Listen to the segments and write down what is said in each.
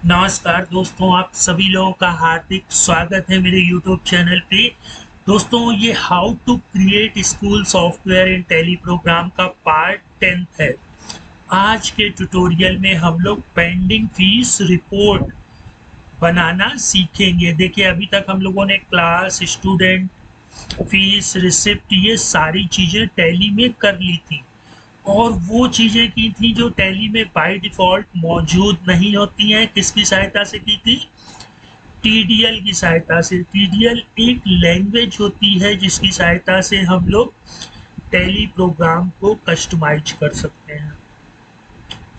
नमस्कार दोस्तों, आप सभी लोगों का हार्दिक स्वागत है मेरे YouTube चैनल पे। दोस्तों, ये how to create school software in Tally program का पार्ट 10 है। आज के ट्यूटोरियल में हम लोग पेंडिंग फीस रिपोर्ट बनाना सीखेंगे। देखिए, अभी तक हम लोगों ने क्लास, स्टूडेंट, फीस, रिसिप्ट, ये सारी चीज़ें टैली में कर ली थी और वो चीज़ें की थी जो टैली में बाय डिफ़ॉल्ट मौजूद नहीं होती हैं। किसकी सहायता से की थी? टीडीएल की सहायता से। टीडीएल एक लैंग्वेज होती है जिसकी सहायता से हम लोग टैली प्रोग्राम को कस्टमाइज कर सकते हैं।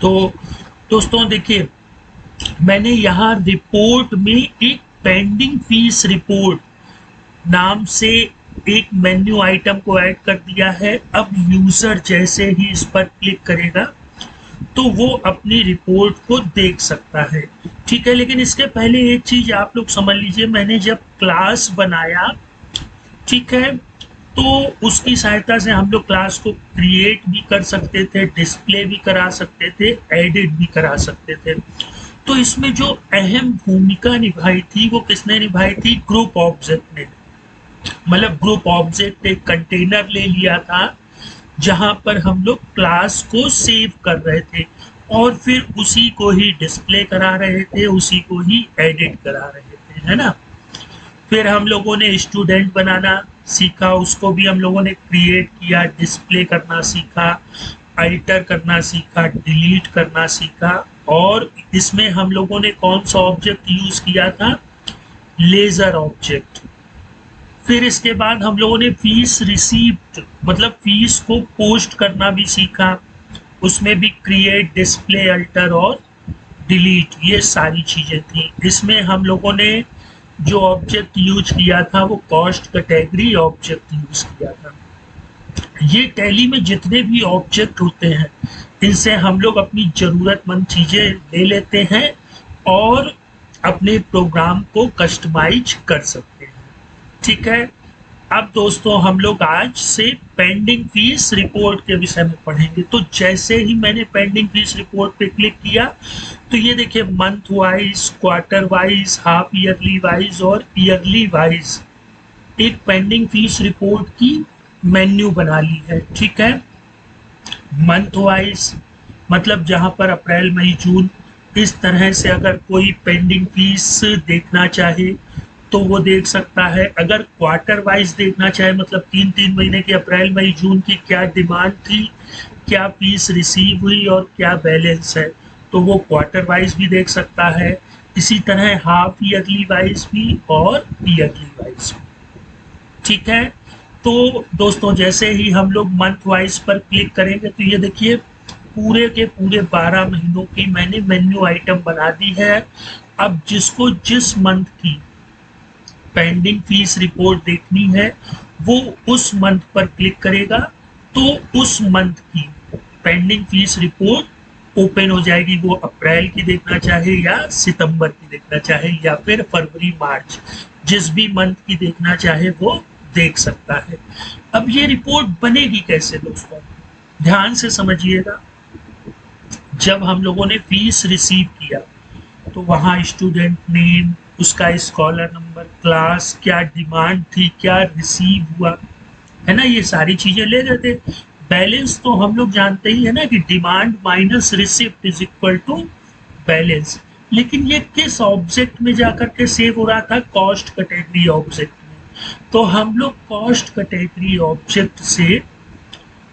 तो दोस्तों देखिए, मैंने यहाँ रिपोर्ट में एक पेंडिंग फीस रिपोर्ट नाम से एक मेन्यू आइटम को ऐड कर दिया है। अब यूजर जैसे ही इस पर क्लिक करेगा तो वो अपनी रिपोर्ट को देख सकता है। ठीक है, लेकिन इसके पहले एक चीज आप लोग समझ लीजिए। मैंने जब क्लास बनाया, ठीक है, तो उसकी सहायता से हम लोग क्लास को क्रिएट भी कर सकते थे, डिस्प्ले भी करा सकते थे, एडिट भी करा सकते थे। तो इसमें जो अहम भूमिका निभाई थी वो किसने निभाई थी? ग्रुप ऑब्जेक्ट ने। मतलब ग्रुप ऑब्जेक्ट एक कंटेनर ले लिया था जहां पर हम लोग क्लास को सेव कर रहे थे और फिर उसी को ही डिस्प्ले करा रहे थे, उसी को ही एडिट करा रहे थे, है ना। फिर हम लोगों ने स्टूडेंट बनाना सीखा, उसको भी हम लोगों ने क्रिएट किया, डिस्प्ले करना सीखा, अल्टर करना सीखा, डिलीट करना सीखा। और इसमें हम लोगों ने कौन सा ऑब्जेक्ट यूज किया था? Ledger object. फिर इसके बाद हम लोगों ने फीस रिसीव्ड मतलब फीस को पोस्ट करना भी सीखा। उसमें भी क्रिएट, डिस्प्ले, अल्टर और डिलीट, ये सारी चीजें थी। इसमें हम लोगों ने जो ऑब्जेक्ट यूज किया था वो कॉस्ट कैटेगरी ऑब्जेक्ट यूज किया था। ये टैली में जितने भी ऑब्जेक्ट होते हैं इनसे हम लोग अपनी जरूरतमंद चीजें ले लेते हैं और अपने प्रोग्राम को कस्टमाइज कर सकते हैं। ठीक है, अब दोस्तों हम लोग आज से पेंडिंग फीस रिपोर्ट के विषय में पढ़ेंगे। तो जैसे ही मैंने पेंडिंग फीस रिपोर्ट पे क्लिक किया तो ये देखिए, month wise, quarter wise, half yearly wise और ईयरली वाइज एक पेंडिंग फीस रिपोर्ट की मेन्यू बना ली है। ठीक है, मंथ वाइज मतलब जहां पर अप्रैल, मई, जून, इस तरह से अगर कोई पेंडिंग फीस देखना चाहे तो वो देख सकता है। अगर क्वार्टर वाइज देखना चाहे, मतलब 3-3 महीने की, अप्रैल, मई, जून की क्या डिमांड थी, क्या फीस रिसीव हुई और क्या बैलेंस है, तो वो क्वार्टर वाइज भी देख सकता है। इसी तरह हाफ ईयरली वाइज भी और ईयरली वाइज भी। ठीक है, तो दोस्तों जैसे ही हम लोग मंथ वाइज पर क्लिक करेंगे तो ये देखिए, पूरे के पूरे 12 महीनों की मैंने मेन्यू आइटम बना दी है। अब जिसको जिस मंथ की पेंडिंग फीस रिपोर्ट देखनी है वो उस मंथ पर क्लिक करेगा तो उस मंथ की पेंडिंग फीस रिपोर्ट ओपन हो जाएगी। वो अप्रैल की देखना चाहे या सितंबर की देखना चाहे या फिर फरवरी, मार्च, जिस भी मंथ की देखना चाहे वो देख सकता है। अब ये रिपोर्ट बनेगी कैसे दोस्तों? ध्यान से समझिएगा। जब हम लोगों ने फीस रिसीव किया तो वहाँ स्टूडेंट नेम, उसका स्कॉलर नंबर, क्लास, क्या डिमांड थी, क्या रिसीव हुआ, है ना, ये सारी चीजें ले लेते। बैलेंस तो हम लोग जानते ही है ना कि demand minus receipt is equal to balance. लेकिन ये किस ऑब्जेक्ट में जाकर के सेव हो रहा था? कॉस्ट कैटेगरी ऑब्जेक्ट में। तो हम लोग कॉस्ट कैटेगरी ऑब्जेक्ट से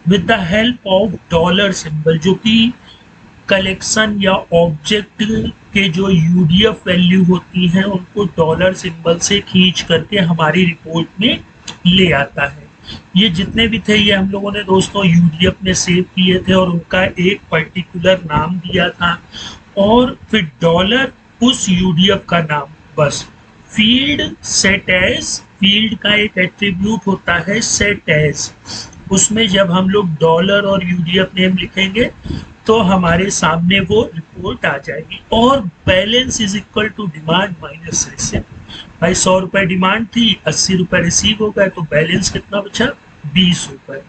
with the help of dollar symbol, जो कि कलेक्शन या ऑब्जेक्ट के जो यूडीएफ वैल्यू होती हैं उनको डॉलर सिंबल से खींच करके हमारी रिपोर्ट में ले आता है। ये जितने भी थे ये हम लोगों ने दोस्तों यूडीएफ में सेव किए थे और उनका एक पर्टिकुलर नाम दिया था और फिर डॉलर उस यूडीएफ का नाम। बस फील्ड सेट एज, फील्ड का एक एट्रीब्यूट होता है सेट एज, उसमें जब हम लोग डॉलर और यूडीएफ नेम लिखेंगे तो हमारे सामने वो रिपोर्ट आ जाएगी। और balance is equal to demand minus receipt. भाई 100 रुपए डिमांड थी, 80 रुपए रिसीव हो गए, तो बैलेंस कितना बचा? 20 रुपए।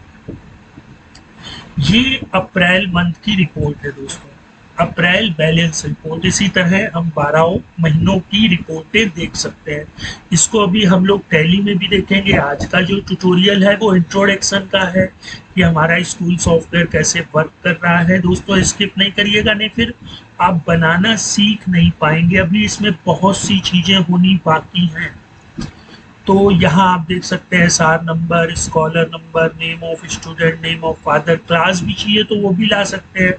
ये अप्रैल मंथ की रिपोर्ट है दोस्तों। अप्रैल बैलेंस रिपोर्ट, इसी तरह हम 12 महीनों की रिपोर्टें देख सकते हैं। इसको अभी हम लोग टैली में भी देखेंगे। आज का जो ट्यूटोरियल है वो इंट्रोडक्शन का है कि हमारा स्कूल सॉफ्टवेयर कैसे वर्क कर रहा है। दोस्तों स्किप नहीं करिएगा, नहीं फिर आप बनाना सीख नहीं पाएंगे। अभी इसमें बहुत सी चीज़ें होनी बाकी हैं। तो यहाँ आप देख सकते हैं SR number, scholar number, name of student, name of father, class भी चाहिए तो वो भी ला सकते हैं।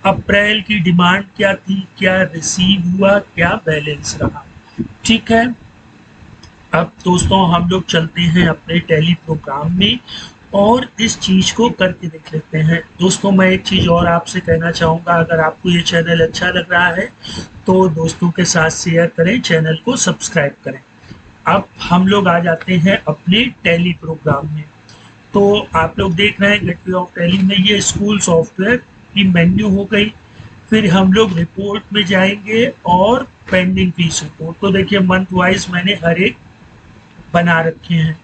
अप्रैल की डिमांड क्या थी, क्या रिसीव हुआ, क्या बैलेंस रहा। ठीक है, अब दोस्तों हम लोग चलते हैं अपने टैली प्रोग्राम में और इस चीज को करके देख लेते हैं। दोस्तों मैं एक चीज और आपसे कहना चाहूँगा, अगर आपको ये चैनल अच्छा लग रहा है तो दोस्तों के साथ शेयर करें, चैनल को सब्सक्राइब करें। अब हम लोग आ जाते हैं अपने टैली प्रोग्राम में। तो आप लोग देख रहे हैं गेटवे ऑफ टैली में ये स्कूल सॉफ्टवेयर की मेन्यू हो गई। फिर हम लोग रिपोर्ट में जाएंगे और पेंडिंग फीस रिपोर्ट। तो देखिए मंथ वाइज मैंने हर एक बना रखे हैं।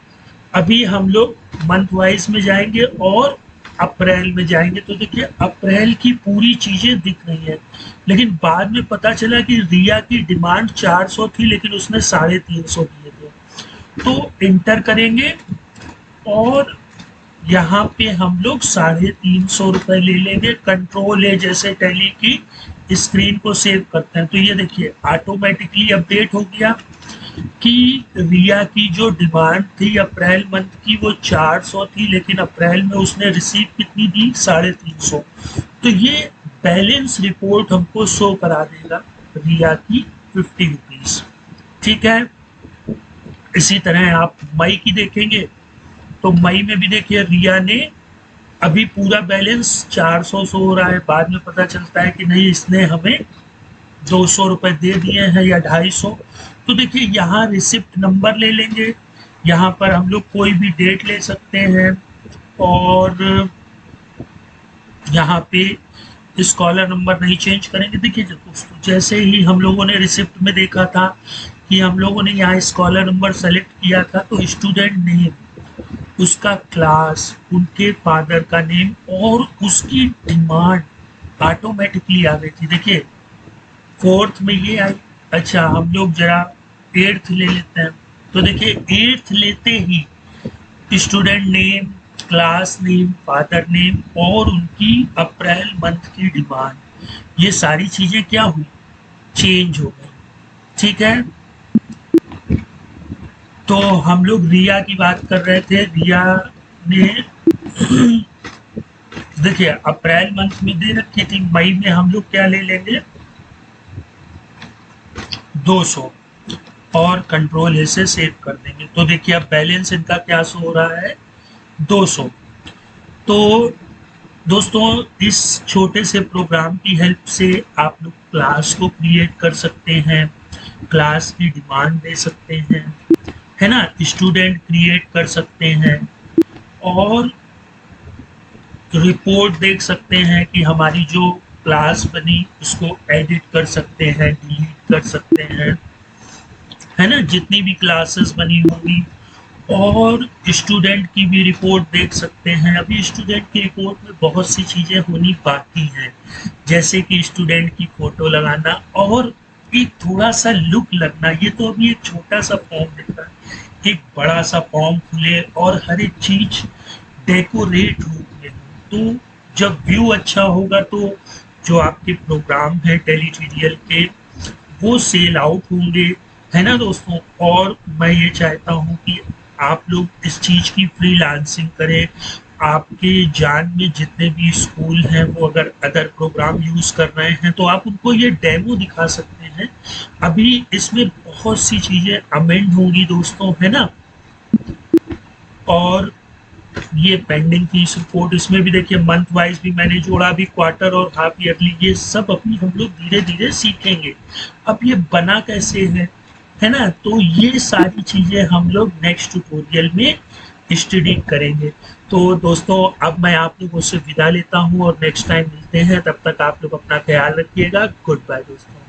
अभी हम लोग मंथ वाइज में जाएंगे और अप्रैल में जाएंगे। तो देखिए अप्रैल की पूरी चीजें दिख रही हैं, लेकिन बाद में पता चला कि रिया की डिमांड 400 थी लेकिन उसने 350 दिए थे। तो इंटर करेंगे और यहाँ पे हम लोग 350 रुपए ले लेंगे। कंट्रोल है जैसे टैली की स्क्रीन को सेव करते हैं। तो ये देखिए ऑटोमेटिकली अपडेट हो गया कि रिया की जो डिमांड थी अप्रैल मंथ की वो 400 थी, लेकिन अप्रैल में उसने रिसीव कितनी दी, 350। तो ये बैलेंस रिपोर्ट हमको शो करा देगा रिया की 50 रुपीज। ठीक है, इसी तरह आप मई की देखेंगे तो मई में भी देखिए रिया ने अभी पूरा बैलेंस 400 हो रहा है। बाद में पता चलता है कि नहीं, इसने हमें 200 रुपए दे दिए हैं या 250। तो देखिए यहाँ रिसिप्ट नंबर ले लेंगे, यहाँ पर हम लोग कोई भी डेट ले सकते हैं और यहाँ पे स्कॉलर नंबर नहीं चेंज करेंगे। देखिए दोस्तों जैसे ही हम लोगों ने रिसिप्ट में देखा था कि हम लोगों ने यहाँ स्कॉलर नंबर सेलेक्ट किया था तो स्टूडेंट नेम, उसका क्लास, उनके फादर का नेम और उसकी डिमांड ऑटोमेटिकली आ गई थी। देखिए 4th में ये आई। अच्छा हम लोग जरा 8th ले लेते हैं। तो देखिए 8th लेते ही student name, class name, father name और उनकी अप्रैल मंथ की डिमांड, ये सारी चीजें क्या हुई, चेंज हो गई। ठीक है, तो हम लोग रिया की बात कर रहे थे। रिया ने देखिए अप्रैल मंथ में दे रखी थी, मई में हम लोग क्या ले लेंगे, 200 और कंट्रोल ए से सेव कर देंगे। तो देखिए अब बैलेंस इनका क्या शो हो रहा है, 200। तो दोस्तों इस छोटे से प्रोग्राम की हेल्प से आप लोग क्लास को क्रिएट कर सकते हैं, क्लास की डिमांड दे सकते हैं, है ना, स्टूडेंट क्रिएट कर सकते हैं और रिपोर्ट देख सकते हैं कि हमारी जो क्लास बनी उसको एडिट कर सकते हैं, डिलीट कर सकते हैं, है ना, जितनी भी क्लासेस बनी होंगी। और स्टूडेंट की भी रिपोर्ट देख सकते हैं। अभी स्टूडेंट की रिपोर्ट में बहुत सी चीज़ें होनी बाकी हैं, जैसे कि स्टूडेंट की फोटो लगाना और एक थोड़ा सा लुक लगना। ये तो अभी एक छोटा सा फॉर्म दिख रहा है, एक बड़ा सा फॉर्म खुले और हर एक चीज डेकोरेट रूप में हो। तो जब व्यू अच्छा होगा तो जो आपके प्रोग्राम है टेलीट्यूटोरियल के वो सेल आउट होंगे, है ना दोस्तों। और मैं ये चाहता हूँ कि आप लोग इस चीज़ की फ्रीलांसिंग करें। आपके जान में जितने भी स्कूल हैं वो अगर अदर प्रोग्राम यूज़ कर रहे हैं तो आप उनको ये डेमो दिखा सकते हैं। अभी इसमें बहुत सी चीज़ें अमेंड होंगी दोस्तों, है ना। और ये पेंडिंग फीस रिपोर्ट, इसमें भी देखिए मंथ वाइज भी मैंने जोड़ा, अभी क्वार्टर और हाफ ईयरली, ये सब अभी हम लोग धीरे धीरे सीखेंगे। अब ये बना कैसे है ना, तो ये सारी चीज़ें हम लोग नेक्स्ट ट्यूटोरियल में स्टडी करेंगे। तो दोस्तों अब मैं आप लोगों से विदा लेता हूँ और नेक्स्ट टाइम मिलते हैं, तब तक आप लोग अपना ख्याल रखिएगा। गुड बाय दोस्तों।